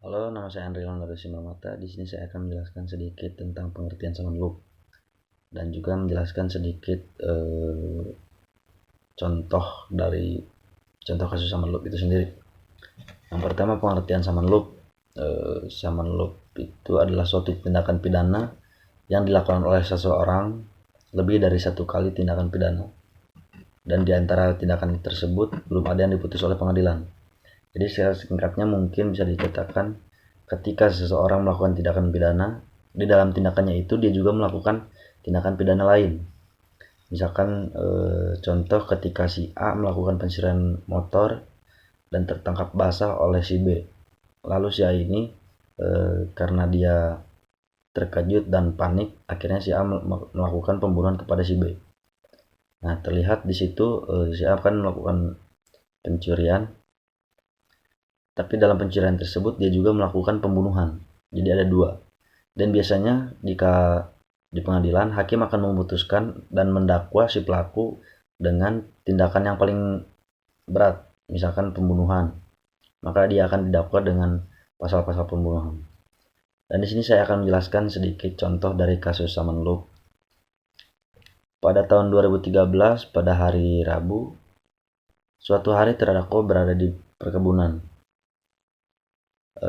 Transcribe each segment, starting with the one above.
Halo, nama saya Andri dari Simamata. Di sini saya akan menjelaskan sedikit tentang pengertian summon loop dan juga menjelaskan sedikit contoh dari contoh kasus summon loop itu sendiri. Yang pertama, pengertian summon loop. Summon loop itu adalah suatu tindakan pidana yang dilakukan oleh seseorang lebih dari satu kali tindakan pidana, dan di antara tindakan tersebut belum ada yang diputus oleh pengadilan. Jadi secara singkatnya mungkin bisa dikatakan ketika seseorang melakukan tindakan pidana, di dalam tindakannya itu dia juga melakukan tindakan pidana lain. Misalkan contoh ketika si A melakukan pencurian motor dan tertangkap basah oleh si B. Lalu si A ini karena dia terkejut dan panik, akhirnya si A melakukan pembunuhan kepada si B. Nah, terlihat di situ si A akan melakukan pencurian, tapi dalam pencurian tersebut dia juga melakukan pembunuhan. Jadi ada dua. Dan biasanya jika di pengadilan, hakim akan memutuskan dan mendakwa si pelaku dengan tindakan yang paling berat, misalkan pembunuhan. Maka dia akan didakwa dengan pasal-pasal pembunuhan. Dan di sini saya akan menjelaskan sedikit contoh dari kasus summon loop. Pada tahun 2013, pada hari Rabu, suatu hari terdakwa berada di perkebunan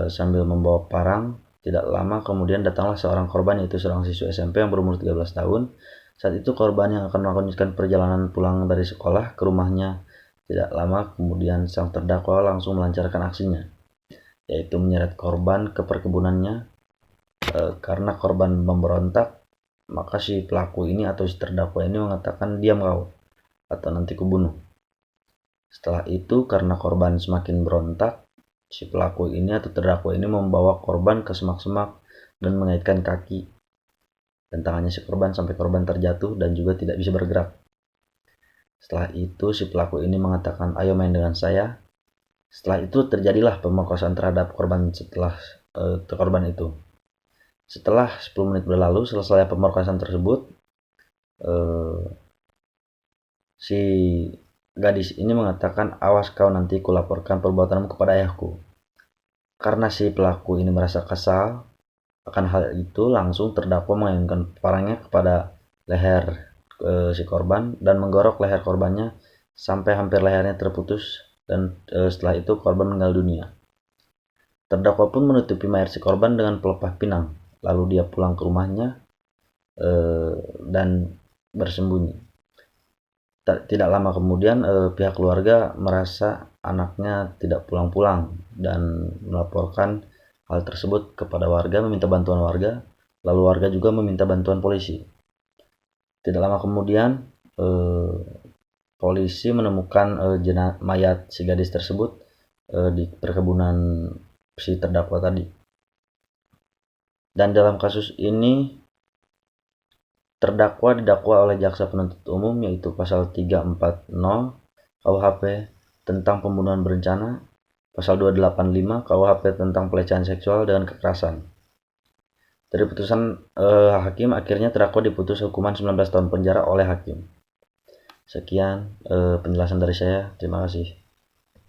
sambil membawa parang. Tidak lama kemudian datanglah seorang korban, yaitu seorang siswa SMP yang berumur 13 tahun. Saat itu korban yang akan melakukan perjalanan pulang dari sekolah ke rumahnya. Tidak lama kemudian sang terdakwa langsung melancarkan aksinya, yaitu menyeret korban ke perkebunannya. Karena korban memberontak, maka si pelaku ini atau si terdakwa ini mengatakan, "Diam kau, atau nanti kubunuh." Setelah itu, karena korban semakin berontak, si pelaku ini atau terdakwa ini membawa korban ke semak-semak dan mengaitkan kaki dan tangannya si korban sampai korban terjatuh dan juga tidak bisa bergerak. Setelah itu si pelaku ini mengatakan, "Ayo main dengan saya." Setelah itu terjadilah pemerkosaan terhadap korban korban itu. Setelah 10 menit berlalu selesai pemerkosaan tersebut, si gadis ini mengatakan, "Awas kau, nanti kulaporkan perbuatanmu kepada ayahku." Karena si pelaku ini merasa kesal akan hal itu, langsung terdakwa mengaitkan parangnya kepada leher si korban dan menggorok leher korbannya sampai hampir lehernya terputus, dan setelah itu korban meninggal dunia. Terdakwa pun menutupi mayat si korban dengan pelepah pinang, lalu dia pulang ke rumahnya dan bersembunyi. Tidak lama kemudian pihak keluarga merasa anaknya tidak pulang-pulang dan melaporkan hal tersebut kepada warga, meminta bantuan warga, lalu warga juga meminta bantuan polisi. Tidak lama kemudian polisi menemukan mayat si gadis tersebut di perkebunan si terdakwa tadi. Dan dalam kasus ini terdakwa didakwa oleh jaksa penuntut umum, yaitu pasal 340 KUHP tentang pembunuhan berencana, pasal 285 KUHP tentang pelecehan seksual dengan kekerasan. Dari putusan hakim, akhirnya terdakwa diputus hukuman 19 tahun penjara oleh hakim. Sekian penjelasan dari saya. Terima kasih.